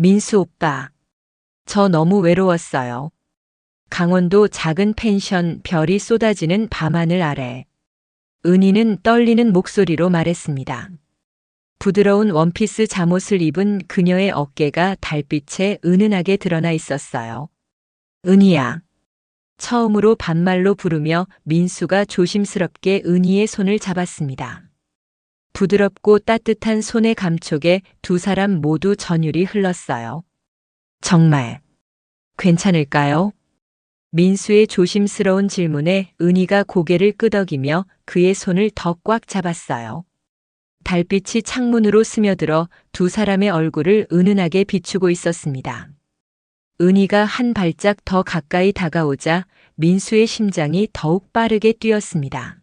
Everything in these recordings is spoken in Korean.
민수 오빠, 저 너무 외로웠어요. 강원도 작은 펜션 별이 쏟아지는 밤하늘 아래. 은희는 떨리는 목소리로 말했습니다. 부드러운 원피스 잠옷을 입은 그녀의 어깨가 달빛에 은은하게 드러나 있었어요. 은희야. 처음으로 반말로 부르며 민수가 조심스럽게 은희의 손을 잡았습니다. 부드럽고 따뜻한 손의 감촉에 두 사람 모두 전율이 흘렀어요. 정말 괜찮을까요? 민수의 조심스러운 질문에 은희가 고개를 끄덕이며 그의 손을 더 꽉 잡았어요. 달빛이 창문으로 스며들어 두 사람의 얼굴을 은은하게 비추고 있었습니다. 은희가 한 발짝 더 가까이 다가오자 민수의 심장이 더욱 빠르게 뛰었습니다.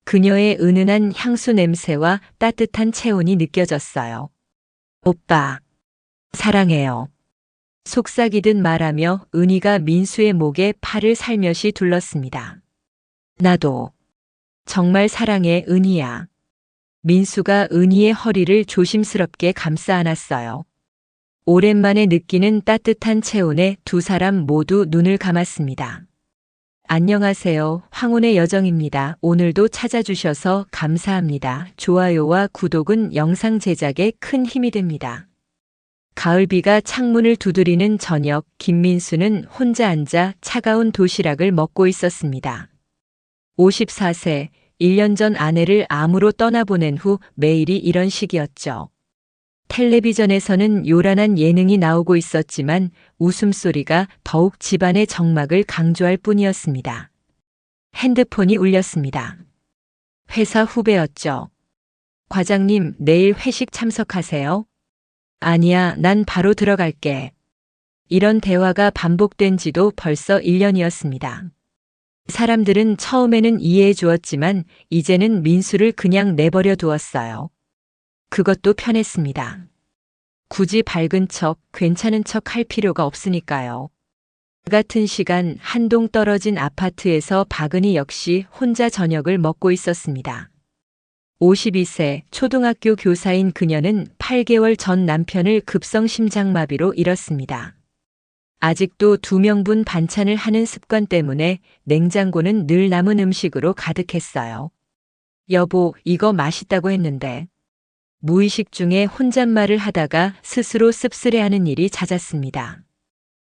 그녀의 은은한 향수 냄새와 따뜻한 체온이 느껴졌어요. 오빠, 사랑해요. 속삭이듯 말하며 은희가 민수의 목에 팔을 살며시 둘렀습니다. 나도 정말 사랑해, 은희야. 민수가 은희의 허리를 조심스럽게 감싸 안았어요. 오랜만에 느끼는 따뜻한 체온에 두 사람 모두 눈을 감았습니다. 안녕하세요. 황혼의 여정입니다. 오늘도 찾아주셔서 감사합니다. 좋아요와 구독은 영상 제작에 큰 힘이 됩니다. 가을비가 창문을 두드리는 저녁, 김민수는 혼자 앉아 차가운 도시락을 먹고 있었습니다. 54세, 1년 전 아내를 암으로 떠나보낸 후 매일이 이런 식이었죠. 텔레비전에서는 요란한 예능이 나오고 있었지만 웃음소리가 더욱 집안의 정막을 강조할 뿐이었습니다. 핸드폰이 울렸습니다. 회사 후배였죠. 과장님, 내일 회식 참석하세요? 아니야, 난 바로 들어갈게. 이런 대화가 반복된 지도 벌써 1년이었습니다. 사람들은 처음에는 이해해 주었지만 이제는 민수를 그냥 내버려 두었어요. 그것도 편했습니다. 굳이 밝은 척, 괜찮은 척 할 필요가 없으니까요. 그 같은 시간 한동 떨어진 아파트에서 박은희 역시 혼자 저녁을 먹고 있었습니다. 52세 초등학교 교사인 그녀는 8개월 전 남편을 급성 심장마비로 잃었습니다. 아직도 2명분 반찬을 하는 습관 때문에 냉장고는 늘 남은 음식으로 가득했어요. 여보, 이거 맛있다고 했는데. 무의식 중에 혼잣말을 하다가 스스로 씁쓸해하는 일이 잦았습니다.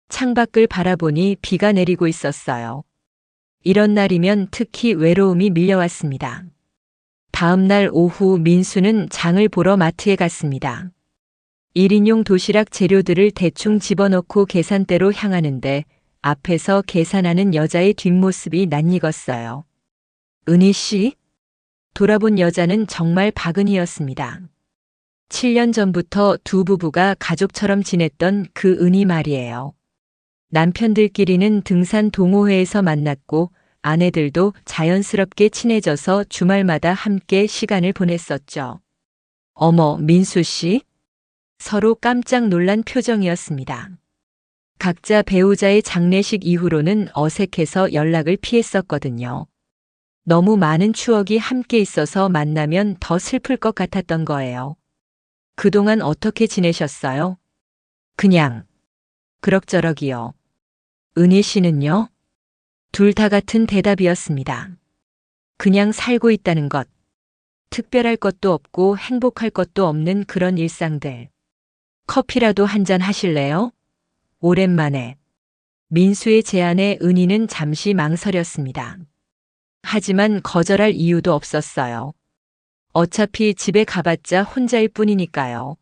창밖을 바라보니 비가 내리고 있었어요. 이런 날이면 특히 외로움이 밀려왔습니다. 다음 날 오후 민수는 장을 보러 마트에 갔습니다. 1인용 도시락 재료들을 대충 집어넣고 계산대로 향하는데 앞에서 계산하는 여자의 뒷모습이 낯익었어요. 은희 씨? 돌아본 여자는 정말 박은희였습니다. 7년 전부터 두 부부가 가족처럼 지냈던 그 은희 말이에요. 남편들끼리는 등산 동호회에서 만났고 아내들도 자연스럽게 친해져서 주말마다 함께 시간을 보냈었죠. 어머, 민수 씨? 서로 깜짝 놀란 표정이었습니다. 각자 배우자의 장례식 이후로는 어색해서 연락을 피했었거든요. 너무 많은 추억이 함께 있어서 만나면 더 슬플 것 같았던 거예요. 그동안 어떻게 지내셨어요? 그냥 그럭저럭이요. 은희 씨는요? 둘 다 같은 대답이었습니다. 그냥 살고 있다는 것. 특별할 것도 없고 행복할 것도 없는 그런 일상들. 커피라도 한잔 하실래요? 오랜만에. 민수의 제안에 은희는 잠시 망설였습니다. 하지만 거절할 이유도 없었어요. 어차피 집에 가봤자 혼자일 뿐이니까요.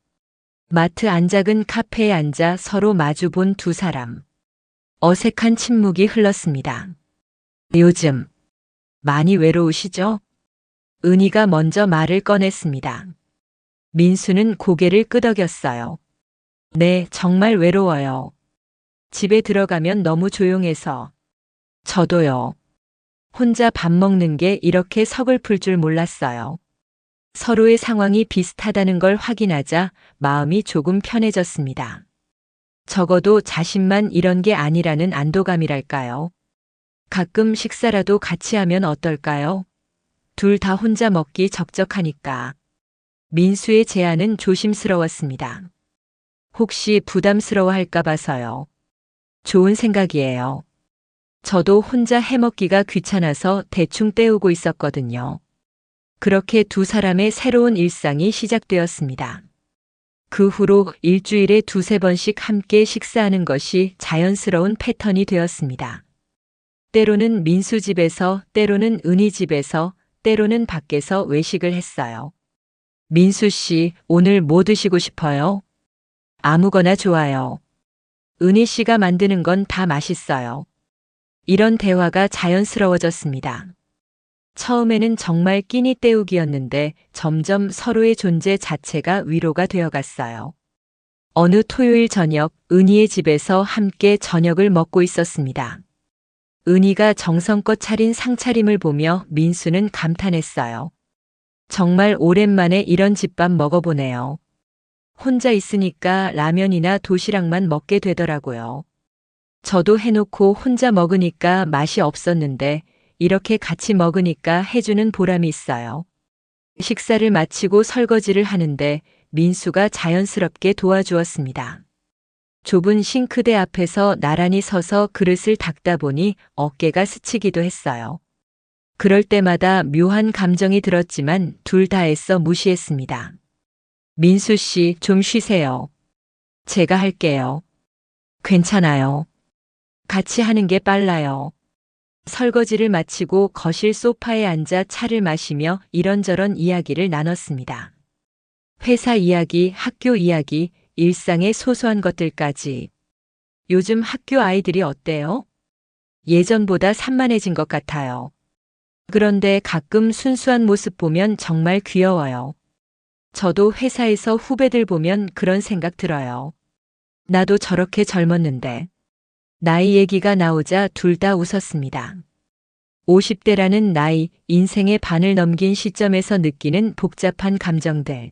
마트 안작은 카페에 앉아 서로 마주 본 두 사람. 어색한 침묵이 흘렀습니다. 요즘 많이 외로우시죠? 은희가 먼저 말을 꺼냈습니다. 민수는 고개를 끄덕였어요. 네, 정말 외로워요. 집에 들어가면 너무 조용해서. 저도요. 혼자 밥 먹는 게 이렇게 서글플 줄 몰랐어요. 서로의 상황이 비슷하다는 걸 확인하자 마음이 조금 편해졌습니다. 적어도 자신만 이런 게 아니라는 안도감이랄까요. 가끔 식사라도 같이 하면 어떨까요? 둘 다 혼자 먹기 적적하니까. 민수의 제안은 조심스러웠습니다. 혹시 부담스러워할까 봐서요. 좋은 생각이에요. 저도 혼자 해먹기가 귀찮아서 대충 때우고 있었거든요. 그렇게 두 사람의 새로운 일상이 시작되었습니다. 그 후로 일주일에 두세 번씩 함께 식사하는 것이 자연스러운 패턴이 되었습니다. 때로는 민수 집에서, 때로는 은희 집에서, 때로는 밖에서 외식을 했어요. 민수 씨, 오늘 뭐 드시고 싶어요? 아무거나 좋아요. 은희 씨가 만드는 건 다 맛있어요. 이런 대화가 자연스러워졌습니다. 처음에는 정말 끼니 때우기였는데 점점 서로의 존재 자체가 위로가 되어 갔어요. 어느 토요일 저녁, 은희의 집에서 함께 저녁을 먹고 있었습니다. 은희가 정성껏 차린 상차림을 보며 민수는 감탄했어요. 정말 오랜만에 이런 집밥 먹어보네요. 혼자 있으니까 라면이나 도시락만 먹게 되더라고요. 저도 해놓고 혼자 먹으니까 맛이 없었는데 이렇게 같이 먹으니까 해주는 보람이 있어요. 식사를 마치고 설거지를 하는데 민수가 자연스럽게 도와주었습니다. 좁은 싱크대 앞에서 나란히 서서 그릇을 닦다 보니 어깨가 스치기도 했어요. 그럴 때마다 묘한 감정이 들었지만 둘 다 애써 무시했습니다. 민수 씨, 좀 쉬세요. 제가 할게요. 괜찮아요. 같이 하는 게 빨라요. 설거지를 마치고 거실 소파에 앉아 차를 마시며 이런저런 이야기를 나눴습니다. 회사 이야기, 학교 이야기, 일상의 소소한 것들까지. 요즘 학교 아이들이 어때요? 예전보다 산만해진 것 같아요. 그런데 가끔 순수한 모습 보면 정말 귀여워요. 저도 회사에서 후배들 보면 그런 생각 들어요. 나도 저렇게 젊었는데. 나이 얘기가 나오자 둘 다 웃었습니다. 50대라는 나이, 인생의 반을 넘긴 시점에서 느끼는 복잡한 감정들.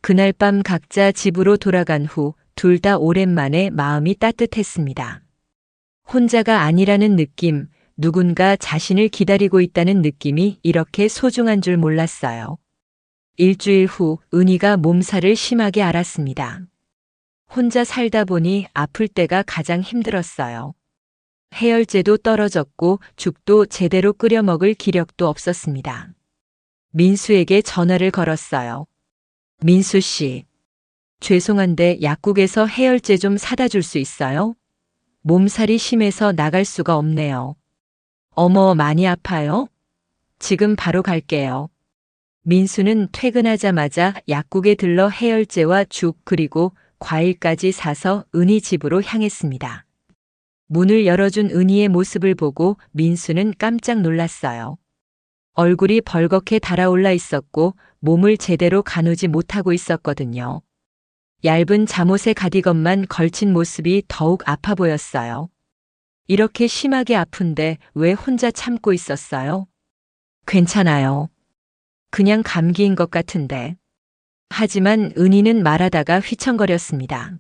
그날 밤 각자 집으로 돌아간 후 둘 다 오랜만에 마음이 따뜻했습니다. 혼자가 아니라는 느낌, 누군가 자신을 기다리고 있다는 느낌이 이렇게 소중한 줄 몰랐어요. 일주일 후 은희가 몸살을 심하게 앓았습니다. 혼자 살다 보니 아플 때가 가장 힘들었어요. 해열제도 떨어졌고 죽도 제대로 끓여 먹을 기력도 없었습니다. 민수에게 전화를 걸었어요. 민수 씨, 죄송한데 약국에서 해열제 좀 사다 줄 수 있어요? 몸살이 심해서 나갈 수가 없네요. 어머, 많이 아파요? 지금 바로 갈게요. 민수는 퇴근하자마자 약국에 들러 해열제와 죽 그리고 과일까지 사서 은희 집으로 향했습니다. 문을 열어준 은희의 모습을 보고 민수는 깜짝 놀랐어요. 얼굴이 벌겋게 달아올라 있었고 몸을 제대로 가누지 못하고 있었거든요. 얇은 잠옷에 가디건만 걸친 모습이 더욱 아파 보였어요. 이렇게 심하게 아픈데 왜 혼자 참고 있었어요? 괜찮아요. 그냥 감기인 것 같은데. 하지만 은희는 말하다가 휘청거렸습니다.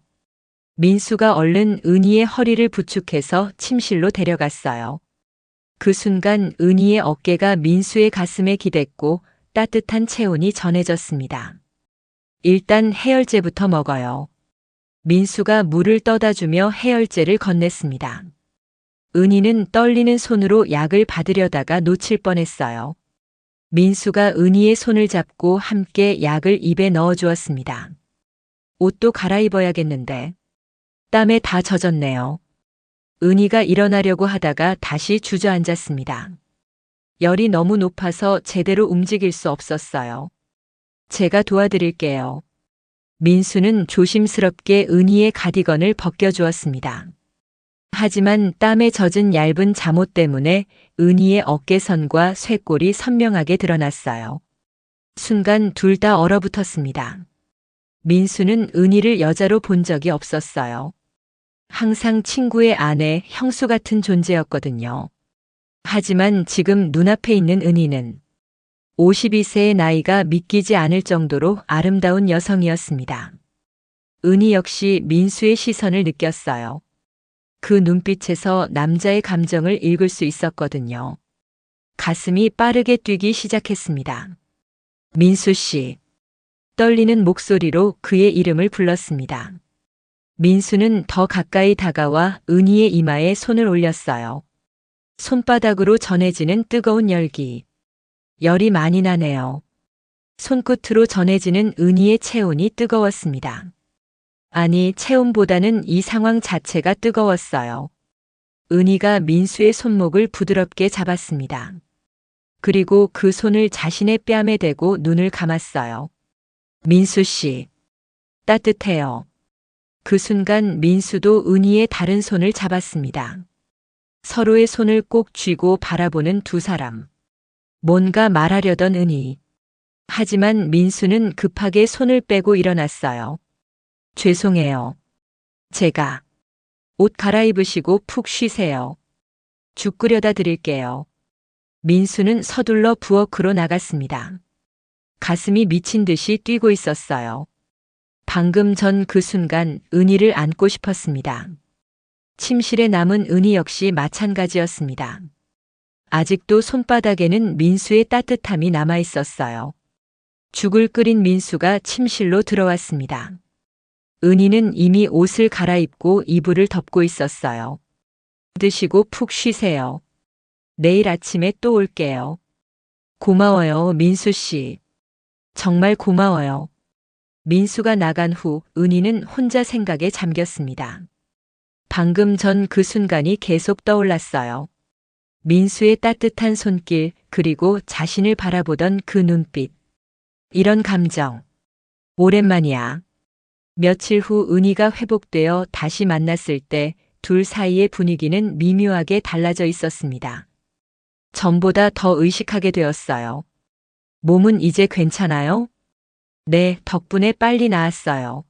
민수가 얼른 은희의 허리를 부축해서 침실로 데려갔어요. 그 순간 은희의 어깨가 민수의 가슴에 기댔고 따뜻한 체온이 전해졌습니다. 일단 해열제부터 먹어요. 민수가 물을 떠다 주며 해열제를 건넸습니다. 은희는 떨리는 손으로 약을 받으려다가 놓칠 뻔했어요. 민수가 은희의 손을 잡고 함께 약을 입에 넣어 주었습니다. 옷도 갈아입어야겠는데. 땀에 다 젖었네요. 은희가 일어나려고 하다가 다시 주저앉았습니다. 열이 너무 높아서 제대로 움직일 수 없었어요. 제가 도와드릴게요. 민수는 조심스럽게 은희의 가디건을 벗겨주었습니다. 하지만 땀에 젖은 얇은 잠옷 때문에 은희의 어깨선과 쇄골이 선명하게 드러났어요. 순간 둘 다 얼어붙었습니다. 민수는 은희를 여자로 본 적이 없었어요. 항상 친구의 아내, 형수 같은 존재였거든요. 하지만 지금 눈앞에 있는 은희는 52세의 나이가 믿기지 않을 정도로 아름다운 여성이었습니다. 은희 역시 민수의 시선을 느꼈어요. 그 눈빛에서 남자의 감정을 읽을 수 있었거든요. 가슴이 빠르게 뛰기 시작했습니다. 민수 씨. 떨리는 목소리로 그의 이름을 불렀습니다. 민수는 더 가까이 다가와 은희의 이마에 손을 올렸어요. 손바닥으로 전해지는 뜨거운 열기. 열이 많이 나네요. 손끝으로 전해지는 은희의 체온이 뜨거웠습니다. 아니, 체온보다는 이 상황 자체가 뜨거웠어요. 은희가 민수의 손목을 부드럽게 잡았습니다. 그리고 그 손을 자신의 뺨에 대고 눈을 감았어요. 민수 씨, 따뜻해요. 그 순간 민수도 은희의 다른 손을 잡았습니다. 서로의 손을 꼭 쥐고 바라보는 두 사람. 뭔가 말하려던 은희. 하지만 민수는 급하게 손을 빼고 일어났어요. 죄송해요. 제가. 옷 갈아입으시고 푹 쉬세요. 죽 끓여다 드릴게요. 민수는 서둘러 부엌으로 나갔습니다. 가슴이 미친 듯이 뛰고 있었어요. 방금 전 그 순간 은희를 안고 싶었습니다. 침실에 남은 은희 역시 마찬가지였습니다. 아직도 손바닥에는 민수의 따뜻함이 남아 있었어요. 죽을 끓인 민수가 침실로 들어왔습니다. 은희는 이미 옷을 갈아입고 이불을 덮고 있었어요. 드시고 푹 쉬세요. 내일 아침에 또 올게요. 고마워요, 민수 씨. 정말 고마워요. 민수가 나간 후 은희는 혼자 생각에 잠겼습니다. 방금 전 그 순간이 계속 떠올랐어요. 민수의 따뜻한 손길, 그리고 자신을 바라보던 그 눈빛. 이런 감정. 오랜만이야. 며칠 후 은희가 회복되어 다시 만났을 때 둘 사이의 분위기는 미묘하게 달라져 있었습니다. 전보다 더 의식하게 되었어요. 몸은 이제 괜찮아요? 네, 덕분에 빨리 나았어요.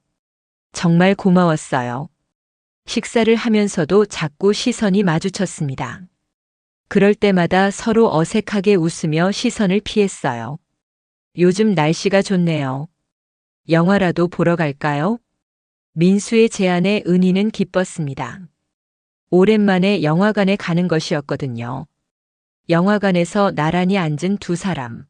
정말 고마웠어요. 식사를 하면서도 자꾸 시선이 마주쳤습니다. 그럴 때마다 서로 어색하게 웃으며 시선을 피했어요. 요즘 날씨가 좋네요. 영화라도 보러 갈까요? 민수의 제안에 은희는 기뻤습니다. 오랜만에 영화관에 가는 것이었거든요. 영화관에서 나란히 앉은 두 사람.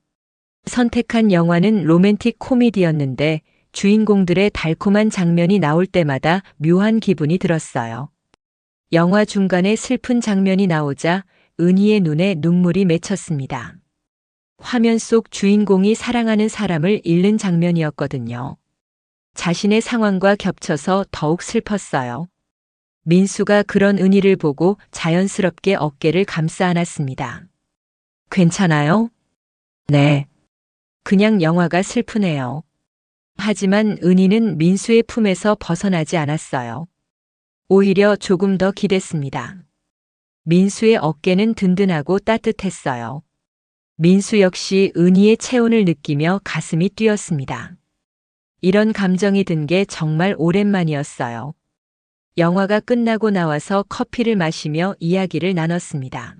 선택한 영화는 로맨틱 코미디였는데 주인공들의 달콤한 장면이 나올 때마다 묘한 기분이 들었어요. 영화 중간에 슬픈 장면이 나오자 은희의 눈에 눈물이 맺혔습니다. 화면 속 주인공이 사랑하는 사람을 잃는 장면이었거든요. 자신의 상황과 겹쳐서 더욱 슬펐어요. 민수가 그런 은희를 보고 자연스럽게 어깨를 감싸 안았습니다. 괜찮아요? 네. 그냥 영화가 슬프네요. 하지만 은희는 민수의 품에서 벗어나지 않았어요. 오히려 조금 더 기댔습니다. 민수의 어깨는 든든하고 따뜻했어요. 민수 역시 은희의 체온을 느끼며 가슴이 뛰었습니다. 이런 감정이 든 게 정말 오랜만이었어요. 영화가 끝나고 나와서 커피를 마시며 이야기를 나눴습니다.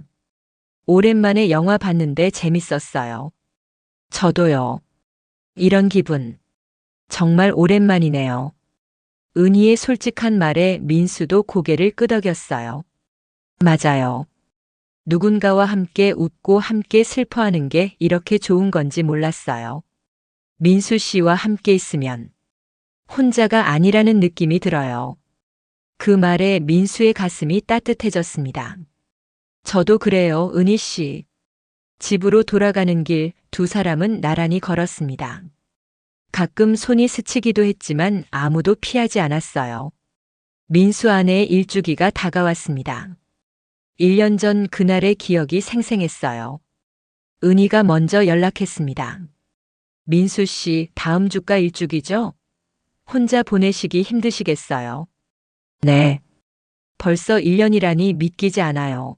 오랜만에 영화 봤는데 재밌었어요. 저도요. 이런 기분. 정말 오랜만이네요. 은희의 솔직한 말에 민수도 고개를 끄덕였어요. 맞아요. 누군가와 함께 웃고 함께 슬퍼하는 게 이렇게 좋은 건지 몰랐어요. 민수 씨와 함께 있으면 혼자가 아니라는 느낌이 들어요. 그 말에 민수의 가슴이 따뜻해졌습니다. 저도 그래요, 은희 씨. 집으로 돌아가는 길 두 사람은 나란히 걸었습니다. 가끔 손이 스치기도 했지만 아무도 피하지 않았어요. 민수 아내의 일주기가 다가왔습니다. 1년 전 그날의 기억이 생생했어요. 은희가 먼저 연락했습니다. 민수 씨, 다음 주가 일주기죠? 혼자 보내시기 힘드시겠어요? 네. 벌써 1년이라니 믿기지 않아요.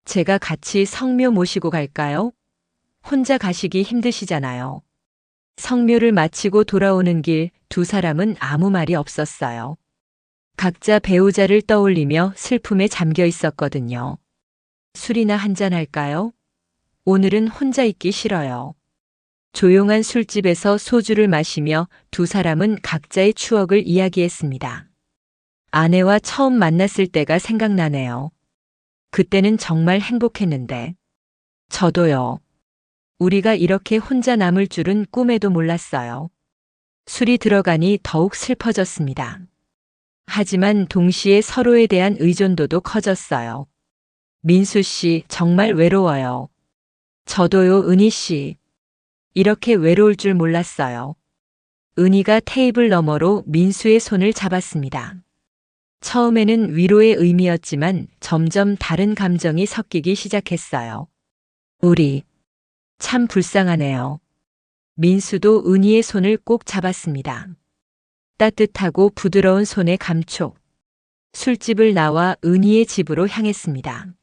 제가 같이 성묘 모시고 갈까요? 혼자 가시기 힘드시잖아요. 성묘를 마치고 돌아오는 길 두 사람은 아무 말이 없었어요. 각자 배우자를 떠올리며 슬픔에 잠겨 있었거든요. 술이나 한잔 할까요? 오늘은 혼자 있기 싫어요. 조용한 술집에서 소주를 마시며 두 사람은 각자의 추억을 이야기했습니다. 아내와 처음 만났을 때가 생각나네요. 그때는 정말 행복했는데. 저도요. 우리가 이렇게 혼자 남을 줄은 꿈에도 몰랐어요. 술이 들어가니 더욱 슬퍼졌습니다. 하지만 동시에 서로에 대한 의존도도 커졌어요. 민수 씨, 정말 외로워요. 저도요, 은희 씨. 이렇게 외로울 줄 몰랐어요. 은희가 테이블 너머로 민수의 손을 잡았습니다. 처음에는 위로의 의미였지만 점점 다른 감정이 섞이기 시작했어요. 우리 참 불쌍하네요. 민수도 은희의 손을 꼭 잡았습니다. 따뜻하고 부드러운 손의 감촉. 술집을 나와 은희의 집으로 향했습니다.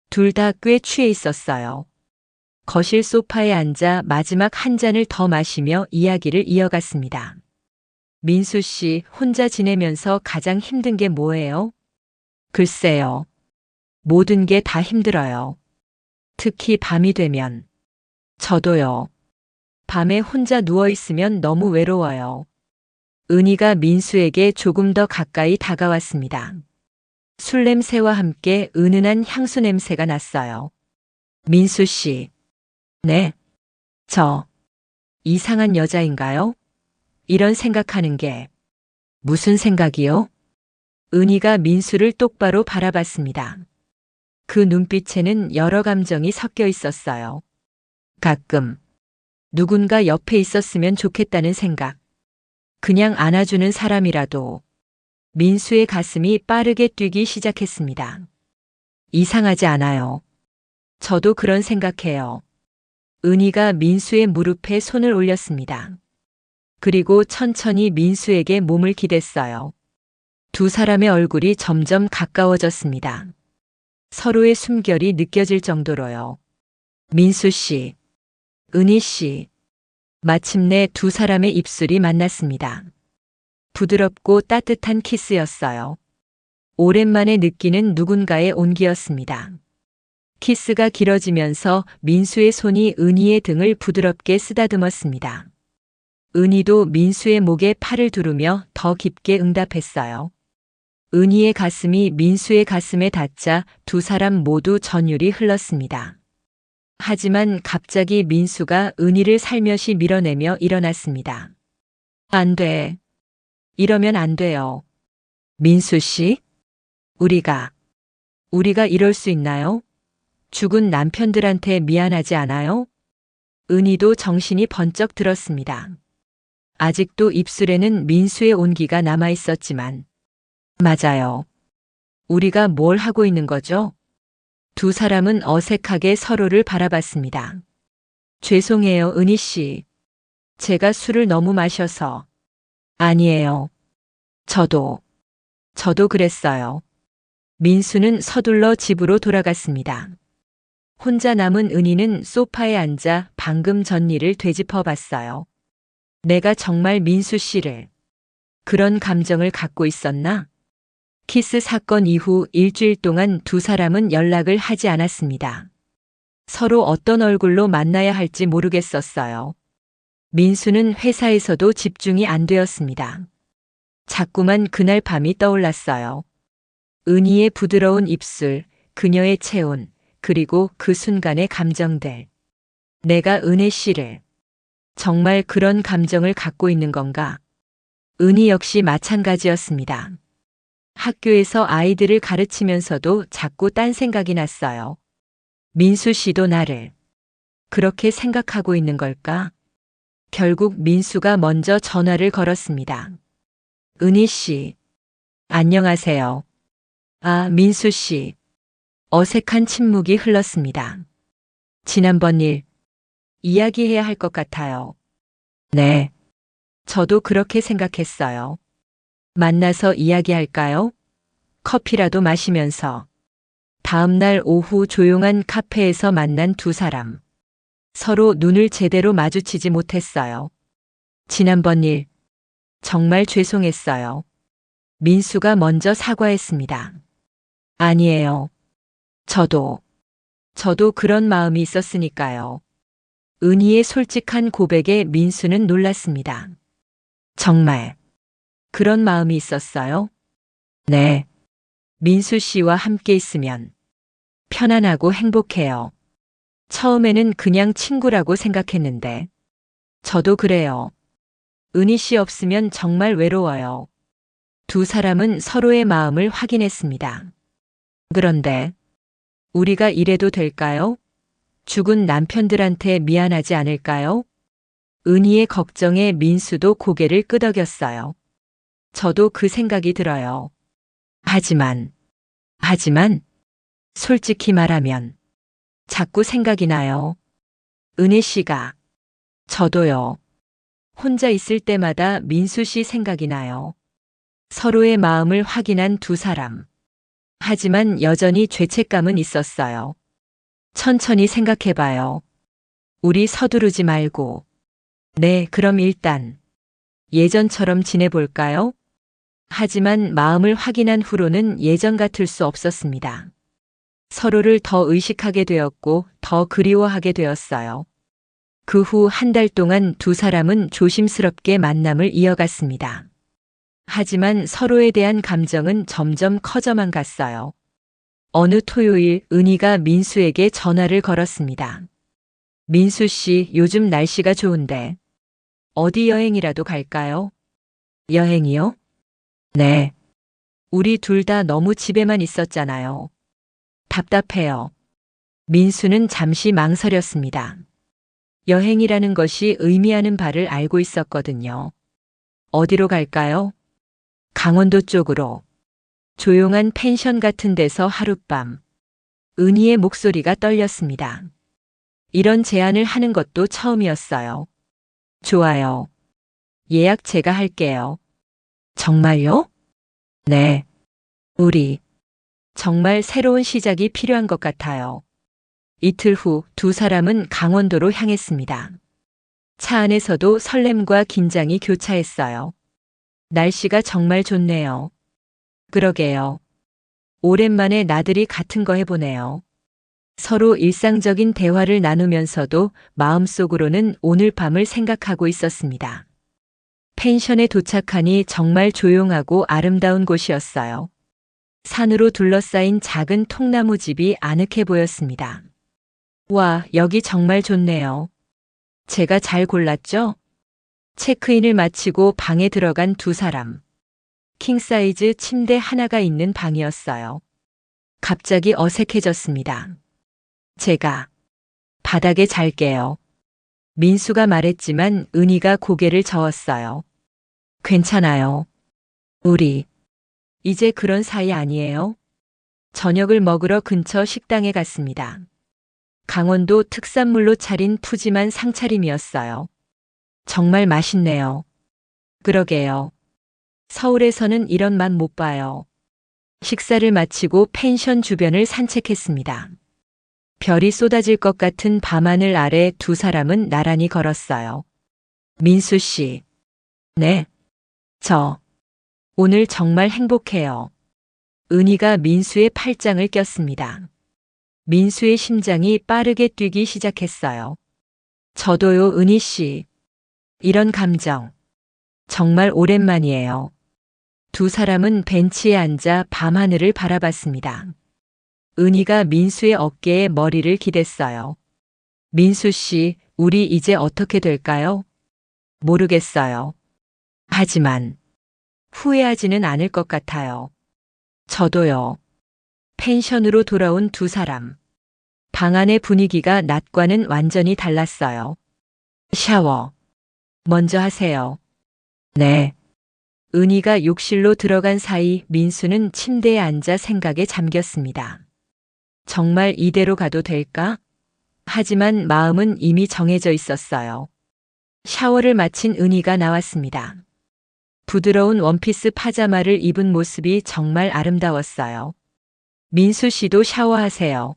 둘 다 꽤 취해 있었어요. 거실 소파에 앉아 마지막 한 잔을 더 마시며 이야기를 이어갔습니다. 민수 씨, 혼자 지내면서 가장 힘든 게 뭐예요? 글쎄요. 모든 게 다 힘들어요. 특히 밤이 되면. 저도요. 밤에 혼자 누워 있으면 너무 외로워요. 은희가 민수에게 조금 더 가까이 다가왔습니다. 술 냄새와 함께 은은한 향수 냄새가 났어요. 민수 씨. 네. 저 이상한 여자인가요? 이런 생각하는 게. 무슨 생각이요? 은희가 민수를 똑바로 바라봤습니다. 그 눈빛에는 여러 감정이 섞여 있었어요. 가끔 누군가 옆에 있었으면 좋겠다는 생각. 그냥 안아주는 사람이라도. 민수의 가슴이 빠르게 뛰기 시작했습니다. 이상하지 않아요. 저도 그런 생각해요. 은희가 민수의 무릎에 손을 올렸습니다. 그리고 천천히 민수에게 몸을 기댔어요. 두 사람의 얼굴이 점점 가까워졌습니다. 서로의 숨결이 느껴질 정도로요. 민수 씨, 은희 씨. 마침내 두 사람의 입술이 만났습니다. 부드럽고 따뜻한 키스였어요. 오랜만에 느끼는 누군가의 온기였습니다. 키스가 길어지면서 민수의 손이 은희의 등을 부드럽게 쓰다듬었습니다. 은희도 민수의 목에 팔을 두르며 더 깊게 응답했어요. 은희의 가슴이 민수의 가슴에 닿자 두 사람 모두 전율이 흘렀습니다. 하지만 갑자기 민수가 은희를 살며시 밀어내며 일어났습니다. 안 돼. 이러면 안 돼요. 민수 씨? 우리가 이럴 수 있나요? 죽은 남편들한테 미안하지 않아요? 은희도 정신이 번쩍 들었습니다. 아직도 입술에는 민수의 온기가 남아 있었지만. 맞아요. 우리가 뭘 하고 있는 거죠? 두 사람은 어색하게 서로를 바라봤습니다. 죄송해요, 은희 씨. 제가 술을 너무 마셔서. 아니에요. 저도 그랬어요. 민수는 서둘러 집으로 돌아갔습니다. 혼자 남은 은희는 소파에 앉아 방금 전 일을 되짚어 봤어요. 내가 정말 민수 씨를 그런 감정을 갖고 있었나? 키스 사건 이후 일주일 동안 두 사람은 연락을 하지 않았습니다. 서로 어떤 얼굴로 만나야 할지 모르겠었어요. 민수는 회사에서도 집중이 안 되었습니다. 자꾸만 그날 밤이 떠올랐어요. 은희의 부드러운 입술, 그녀의 체온, 그리고 그 순간의 감정들. 내가 은혜 씨를 정말 그런 감정을 갖고 있는 건가? 은희 역시 마찬가지였습니다. 학교에서 아이들을 가르치면서도 자꾸 딴 생각이 났어요. 민수 씨도 나를 그렇게 생각하고 있는 걸까? 결국 민수가 먼저 전화를 걸었습니다. 은희 씨, 안녕하세요. 아, 민수 씨. 어색한 침묵이 흘렀습니다. 지난번 일 이야기해야 할 것 같아요. 네. 저도 그렇게 생각했어요. 만나서 이야기할까요? 커피라도 마시면서. 다음 날 오후 조용한 카페에서 만난 두 사람. 서로 눈을 제대로 마주치지 못했어요. 지난번 일 정말 죄송했어요. 민수가 먼저 사과했습니다. 아니에요. 저도 그런 마음이 있었으니까요. 은희의 솔직한 고백에 민수는 놀랐습니다. 정말 그런 마음이 있었어요? 네. 민수 씨와 함께 있으면 편안하고 행복해요. 처음에는 그냥 친구라고 생각했는데. 저도 그래요. 은희 씨 없으면 정말 외로워요. 두 사람은 서로의 마음을 확인했습니다. 그런데 우리가 이래도 될까요? 죽은 남편들한테 미안하지 않을까요? 은희의 걱정에 민수도 고개를 끄덕였어요. 저도 그 생각이 들어요. 하지만, 솔직히 말하면 자꾸 생각이 나요. 은혜 씨가. 저도요. 혼자 있을 때마다 민수 씨 생각이 나요. 서로의 마음을 확인한 두 사람. 하지만 여전히 죄책감은 있었어요. 천천히 생각해봐요. 우리 서두르지 말고. 네, 그럼 일단 예전처럼 지내볼까요? 하지만 마음을 확인한 후로는 예전 같을 수 없었습니다. 서로를 더 의식하게 되었고 더 그리워하게 되었어요. 그 후 한 달 동안 두 사람은 조심스럽게 만남을 이어갔습니다. 하지만 서로에 대한 감정은 점점 커져만 갔어요. 어느 토요일 은희가 민수에게 전화를 걸었습니다. 민수 씨, 요즘 날씨가 좋은데 어디 여행이라도 갈까요? 여행이요? 네. 우리 둘 다 너무 집에만 있었잖아요. 답답해요. 민수는 잠시 망설였습니다. 여행이라는 것이 의미하는 바를 알고 있었거든요. 어디로 갈까요? 강원도 쪽으로. 조용한 펜션 같은 데서 하룻밤. 은희의 목소리가 떨렸습니다. 이런 제안을 하는 것도 처음이었어요. 좋아요. 예약 제가 할게요. 정말요? 네. 우리 정말 새로운 시작이 필요한 것 같아요. 이틀 후 두 사람은 강원도로 향했습니다. 차 안에서도 설렘과 긴장이 교차했어요. 날씨가 정말 좋네요. 그러게요. 오랜만에 나들이 같은 거 해보네요. 서로 일상적인 대화를 나누면서도 마음속으로는 오늘 밤을 생각하고 있었습니다. 펜션에 도착하니 정말 조용하고 아름다운 곳이었어요. 산으로 둘러싸인 작은 통나무 집이 아늑해 보였습니다. 와, 여기 정말 좋네요. 제가 잘 골랐죠? 체크인을 마치고 방에 들어간 두 사람. 킹사이즈 침대 하나가 있는 방이었어요. 갑자기 어색해졌습니다. 제가 바닥에 잘게요. 민수가 말했지만 은희가 고개를 저었어요. 괜찮아요. 우리 이제 그런 사이 아니에요? 저녁을 먹으러 근처 식당에 갔습니다. 강원도 특산물로 차린 푸짐한 상차림이었어요. 정말 맛있네요. 그러게요. 서울에서는 이런 맛 못 봐요. 식사를 마치고 펜션 주변을 산책했습니다. 별이 쏟아질 것 같은 밤하늘 아래 두 사람은 나란히 걸었어요. 민수 씨. 네. 저 오늘 정말 행복해요. 은희가 민수의 팔짱을 꼈습니다. 민수의 심장이 빠르게 뛰기 시작했어요. 저도요, 은희 씨. 이런 감정 정말 오랜만이에요. 두 사람은 벤치에 앉아 밤하늘을 바라봤습니다. 은희가 민수의 어깨에 머리를 기댔어요. 민수 씨, 우리 이제 어떻게 될까요? 모르겠어요. 하지만 후회하지는 않을 것 같아요. 저도요. 펜션으로 돌아온 두 사람. 방 안의 분위기가 낮과는 완전히 달랐어요. 샤워. 먼저 하세요. 네. 은희가 욕실로 들어간 사이 민수는 침대에 앉아 생각에 잠겼습니다. 정말 이대로 가도 될까? 하지만 마음은 이미 정해져 있었어요. 샤워를 마친 은희가 나왔습니다. 부드러운 원피스 파자마를 입은 모습이 정말 아름다웠어요. 민수 씨도 샤워하세요.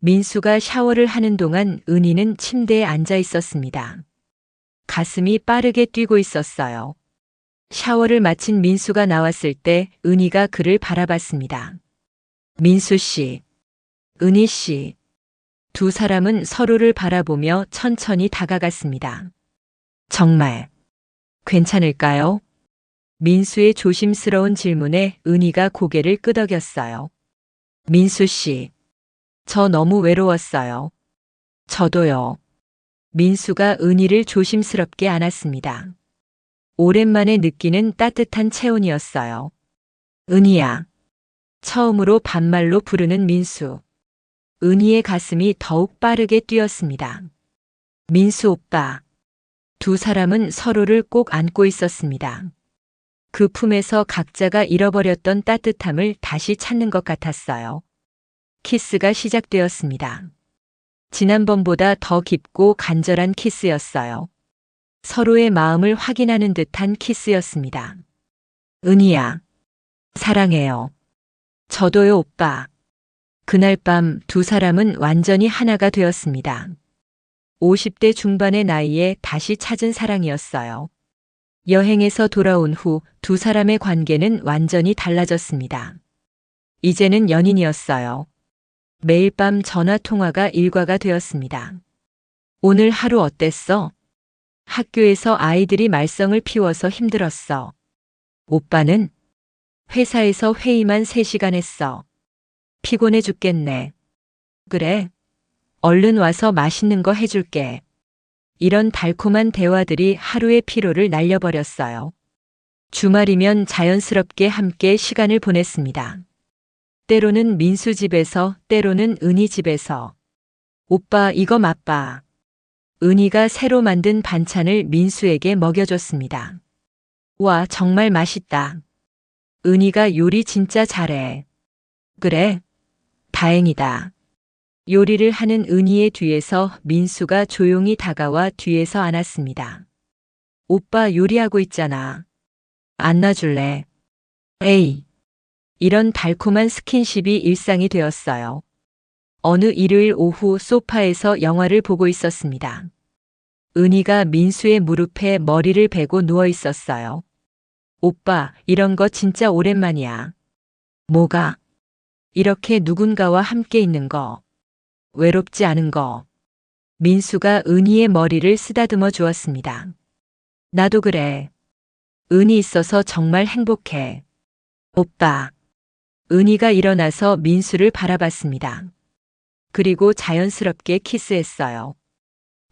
민수가 샤워를 하는 동안 은희는 침대에 앉아 있었습니다. 가슴이 빠르게 뛰고 있었어요. 샤워를 마친 민수가 나왔을 때 은희가 그를 바라봤습니다. 민수 씨, 은희 씨. 두 사람은 서로를 바라보며 천천히 다가갔습니다. 정말 괜찮을까요? 민수의 조심스러운 질문에 은희가 고개를 끄덕였어요. 민수 씨, 저 너무 외로웠어요. 저도요. 민수가 은희를 조심스럽게 안았습니다. 오랜만에 느끼는 따뜻한 체온이었어요. 은희야. 처음으로 반말로 부르는 민수. 은희의 가슴이 더욱 빠르게 뛰었습니다. 민수 오빠. 두 사람은 서로를 꼭 안고 있었습니다. 그 품에서 각자가 잃어버렸던 따뜻함을 다시 찾는 것 같았어요. 키스가 시작되었습니다. 지난번보다 더 깊고 간절한 키스였어요. 서로의 마음을 확인하는 듯한 키스였습니다. 은희야. 사랑해요. 저도요, 오빠. 그날 밤 두 사람은 완전히 하나가 되었습니다. 50대 중반의 나이에 다시 찾은 사랑이었어요. 여행에서 돌아온 후 두 사람의 관계는 완전히 달라졌습니다. 이제는 연인이었어요. 매일 밤 전화 통화가 일과가 되었습니다. 오늘 하루 어땠어? 학교에서 아이들이 말썽을 피워서 힘들었어. 오빠는? 회사에서 회의만 3시간 했어. 피곤해 죽겠네. 그래. 얼른 와서 맛있는 거 해줄게. 이런 달콤한 대화들이 하루의 피로를 날려버렸어요. 주말이면 자연스럽게 함께 시간을 보냈습니다. 때로는 민수 집에서, 때로는 은희 집에서. 오빠, 이거 맛봐. 은희가 새로 만든 반찬을 민수에게 먹여줬습니다. 와, 정말 맛있다. 은희가 요리 진짜 잘해. 그래? 다행이다. 요리를 하는 은희의 뒤에서 민수가 조용히 다가와 뒤에서 안았습니다. 오빠 요리하고 있잖아. 안아줄래? 에이. 이런 달콤한 스킨십이 일상이 되었어요. 어느 일요일 오후 소파에서 영화를 보고 있었습니다. 은희가 민수의 무릎에 머리를 베고 누워 있었어요. 오빠, 이런 거 진짜 오랜만이야. 뭐가? 이렇게 누군가와 함께 있는 거. 외롭지 않은 거. 민수가 은희의 머리를 쓰다듬어 주었습니다. 나도 그래. 은희 있어서 정말 행복해. 오빠. 은희가 일어나서 민수를 바라봤습니다. 그리고 자연스럽게 키스했어요.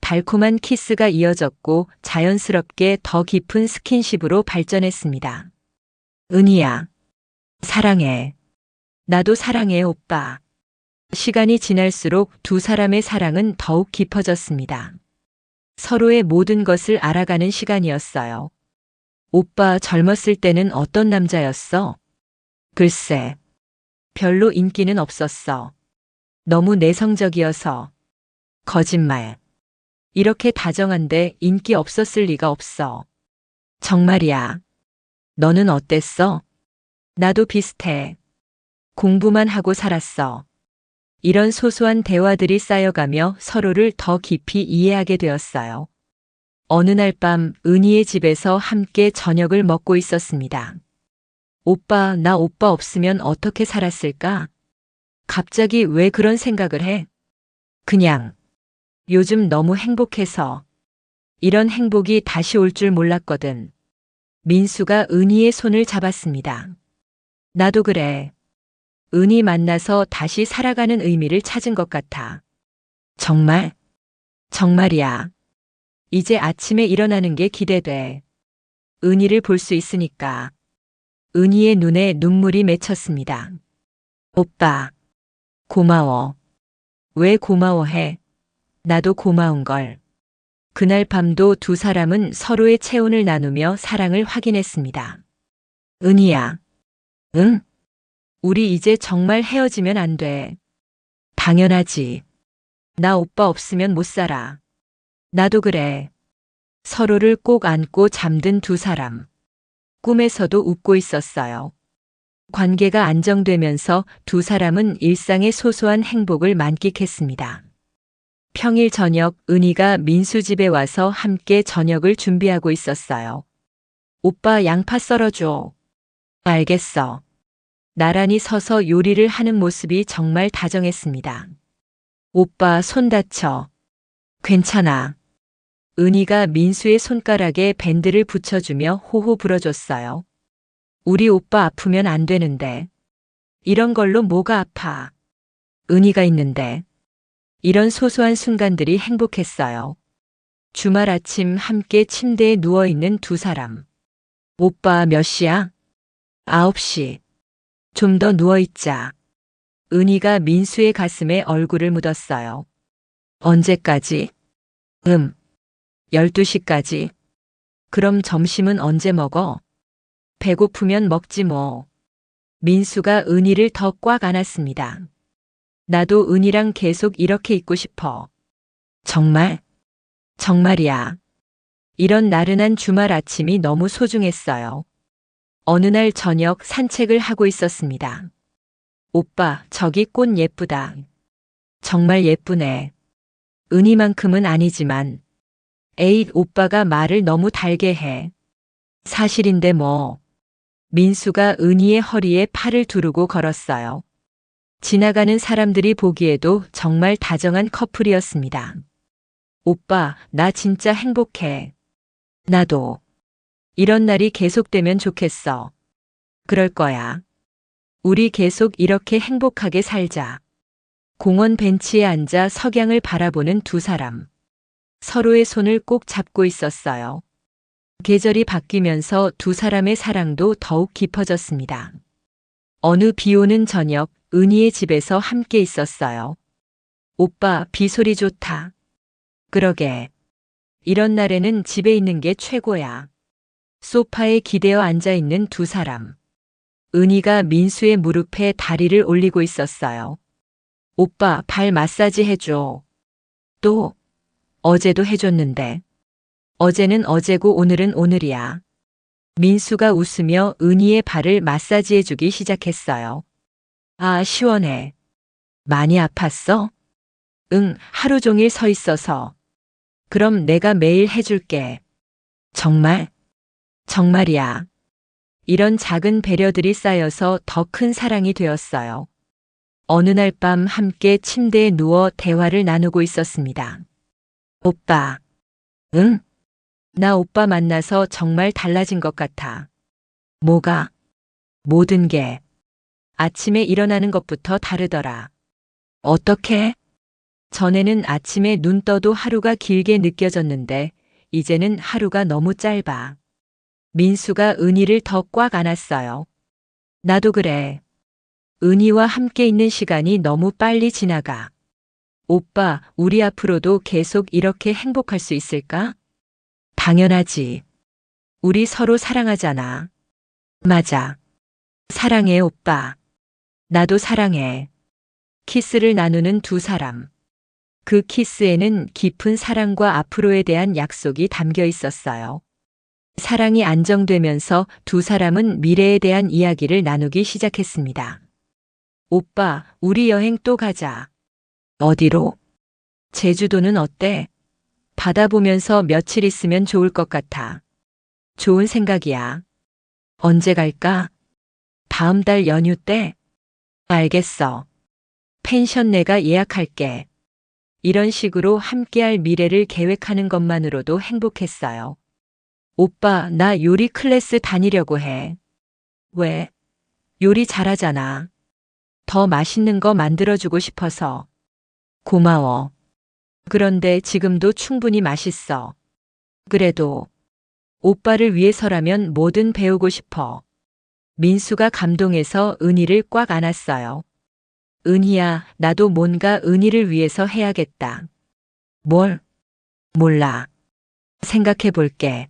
달콤한 키스가 이어졌고 자연스럽게 더 깊은 스킨십으로 발전했습니다. 은희야. 사랑해. 나도 사랑해, 오빠. 시간이 지날수록 두 사람의 사랑은 더욱 깊어졌습니다. 서로의 모든 것을 알아가는 시간이었어요. 오빠 젊었을 때는 어떤 남자였어? 글쎄. 별로 인기는 없었어. 너무 내성적이어서. 거짓말. 이렇게 다정한데 인기 없었을 리가 없어. 정말이야. 너는 어땠어? 나도 비슷해. 공부만 하고 살았어. 이런 소소한 대화들이 쌓여가며 서로를 더 깊이 이해하게 되었어요. 어느 날 밤 은희의 집에서 함께 저녁을 먹고 있었습니다. 오빠, 나 오빠 없으면 어떻게 살았을까? 갑자기 왜 그런 생각을 해? 그냥. 요즘 너무 행복해서. 이런 행복이 다시 올 줄 몰랐거든. 민수가 은희의 손을 잡았습니다. 나도 그래. 은희 만나서 다시 살아가는 의미를 찾은 것 같아. 정말? 정말이야. 이제 아침에 일어나는 게 기대돼. 은희를 볼 수 있으니까. 은희의 눈에 눈물이 맺혔습니다. 오빠. 고마워. 왜 고마워해? 나도 고마운걸. 그날 밤도 두 사람은 서로의 체온을 나누며 사랑을 확인했습니다. 은희야. 응? 우리 이제 정말 헤어지면 안 돼. 당연하지. 나 오빠 없으면 못 살아. 나도 그래. 서로를 꼭 안고 잠든 두 사람. 꿈에서도 웃고 있었어요. 관계가 안정되면서 두 사람은 일상의 소소한 행복을 만끽했습니다. 평일 저녁 은희가 민수 집에 와서 함께 저녁을 준비하고 있었어요. 오빠 양파 썰어줘. 알겠어. 나란히 서서 요리를 하는 모습이 정말 다정했습니다. 오빠 손 다쳐. 괜찮아. 은희가 민수의 손가락에 밴드를 붙여주며 호호 불어줬어요. 우리 오빠 아프면 안 되는데. 이런 걸로 뭐가 아파. 은희가 있는데. 이런 소소한 순간들이 행복했어요. 주말 아침 함께 침대에 누워있는 두 사람. 오빠 몇 시야? 9시. 좀 더 누워있자. 은희가 민수의 가슴에 얼굴을 묻었어요. 언제까지? 12시까지. 그럼 점심은 언제 먹어? 배고프면 먹지 뭐. 민수가 은희를 더 꽉 안았습니다. 나도 은희랑 계속 이렇게 있고 싶어. 정말? 정말이야. 이런 나른한 주말 아침이 너무 소중했어요. 어느 날 저녁 산책을 하고 있었습니다. 오빠, 저기 꽃 예쁘다. 정말 예쁘네. 은희만큼은 아니지만. 에잇, 오빠가 말을 너무 달게 해. 사실인데 뭐. 민수가 은희의 허리에 팔을 두르고 걸었어요. 지나가는 사람들이 보기에도 정말 다정한 커플이었습니다. 오빠, 나 진짜 행복해. 나도. 이런 날이 계속되면 좋겠어. 그럴 거야. 우리 계속 이렇게 행복하게 살자. 공원 벤치에 앉아 석양을 바라보는 두 사람. 서로의 손을 꼭 잡고 있었어요. 계절이 바뀌면서 두 사람의 사랑도 더욱 깊어졌습니다. 어느 비 오는 저녁, 은희의 집에서 함께 있었어요. 오빠, 비 소리 좋다. 그러게. 이런 날에는 집에 있는 게 최고야. 소파에 기대어 앉아 있는 두 사람. 은희가 민수의 무릎에 다리를 올리고 있었어요. 오빠, 발 마사지 해줘. 또, 어제도 해줬는데. 어제는 어제고 오늘은 오늘이야. 민수가 웃으며 은희의 발을 마사지해주기 시작했어요. 아, 시원해. 많이 아팠어? 응, 하루 종일 서 있어서. 그럼 내가 매일 해줄게. 정말? 정말이야. 이런 작은 배려들이 쌓여서 더 큰 사랑이 되었어요. 어느 날 밤 함께 침대에 누워 대화를 나누고 있었습니다. 오빠. 응? 나 오빠 만나서 정말 달라진 것 같아. 뭐가? 모든 게. 아침에 일어나는 것부터 다르더라. 어떻게? 전에는 아침에 눈 떠도 하루가 길게 느껴졌는데 이제는 하루가 너무 짧아. 민수가 은희를 더 꽉 안았어요. 나도 그래. 은희와 함께 있는 시간이 너무 빨리 지나가. 오빠, 우리 앞으로도 계속 이렇게 행복할 수 있을까? 당연하지. 우리 서로 사랑하잖아. 맞아. 사랑해, 오빠. 나도 사랑해. 키스를 나누는 두 사람. 그 키스에는 깊은 사랑과 앞으로에 대한 약속이 담겨 있었어요. 사랑이 안정되면서 두 사람은 미래에 대한 이야기를 나누기 시작했습니다. 오빠, 우리 여행 또 가자. 어디로? 제주도는 어때? 바다 보면서 며칠 있으면 좋을 것 같아. 좋은 생각이야. 언제 갈까? 다음 달 연휴 때? 알겠어. 펜션 내가 예약할게. 이런 식으로 함께할 미래를 계획하는 것만으로도 행복했어요. 오빠, 나 요리 클래스 다니려고 해. 왜? 요리 잘하잖아. 더 맛있는 거 만들어주고 싶어서. 고마워. 그런데 지금도 충분히 맛있어. 그래도 오빠를 위해서라면 뭐든 배우고 싶어. 민수가 감동해서 은희를 꽉 안았어요. 은희야, 나도 뭔가 은희를 위해서 해야겠다. 뭘? 몰라. 생각해 볼게.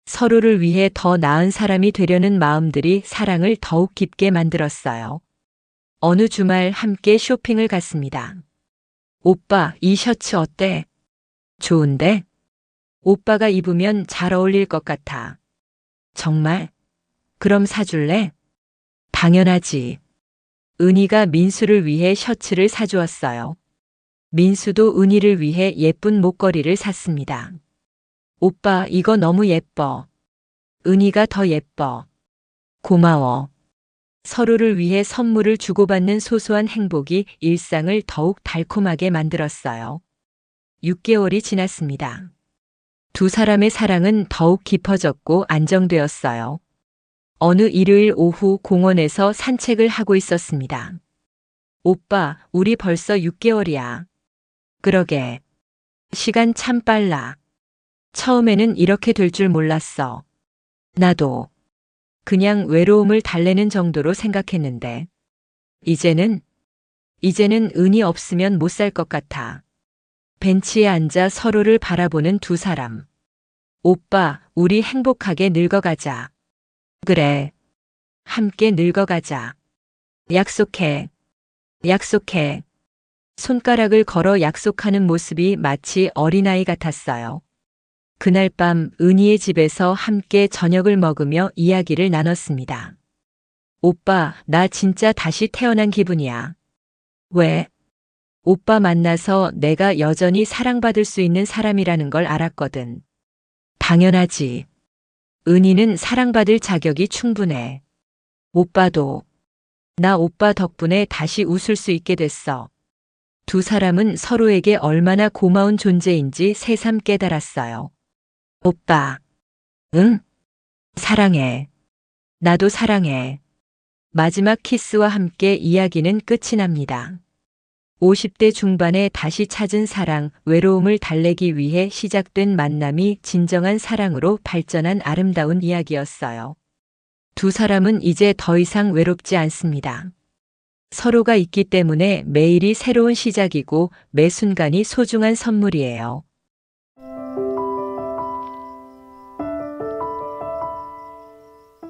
서로를 위해 더 나은 사람이 되려는 마음들이 사랑을 더욱 깊게 만들었어요. 어느 주말 함께 쇼핑을 갔습니다. 오빠, 이 셔츠 어때? 좋은데? 오빠가 입으면 잘 어울릴 것 같아. 정말? 그럼 사줄래? 당연하지. 은희가 민수를 위해 셔츠를 사주었어요. 민수도 은희를 위해 예쁜 목걸이를 샀습니다. 오빠, 이거 너무 예뻐. 은희가 더 예뻐. 고마워. 서로를 위해 선물을 주고받는 소소한 행복이 일상을 더욱 달콤하게 만들었어요. 6개월이 지났습니다. 두 사람의 사랑은 더욱 깊어졌고 안정되었어요. 어느 일요일 오후 공원에서 산책을 하고 있었습니다. 오빠, 우리 벌써 6개월이야. 그러게. 시간 참 빨라. 처음에는 이렇게 될 줄 몰랐어. 나도. 그냥 외로움을 달래는 정도로 생각했는데, 이제는 은이 없으면 못 살 것 같아. 벤치에 앉아 서로를 바라보는 두 사람. 오빠, 우리 행복하게 늙어가자. 그래. 함께 늙어가자. 약속해. 약속해. 손가락을 걸어 약속하는 모습이 마치 어린아이 같았어요. 그날 밤 은희의 집에서 함께 저녁을 먹으며 이야기를 나눴습니다. 오빠, 나 진짜 다시 태어난 기분이야. 왜? 오빠 만나서 내가 여전히 사랑받을 수 있는 사람이라는 걸 알았거든. 당연하지. 은희는 사랑받을 자격이 충분해. 오빠도. 나 오빠 덕분에 다시 웃을 수 있게 됐어. 두 사람은 서로에게 얼마나 고마운 존재인지 새삼 깨달았어요. 오빠. 응? 사랑해. 나도 사랑해. 마지막 키스와 함께 이야기는 끝이 납니다. 50대 중반에 다시 찾은 사랑, 외로움을 달래기 위해 시작된 만남이 진정한 사랑으로 발전한 아름다운 이야기였어요. 두 사람은 이제 더 이상 외롭지 않습니다. 서로가 있기 때문에 매일이 새로운 시작이고 매 순간이 소중한 선물이에요.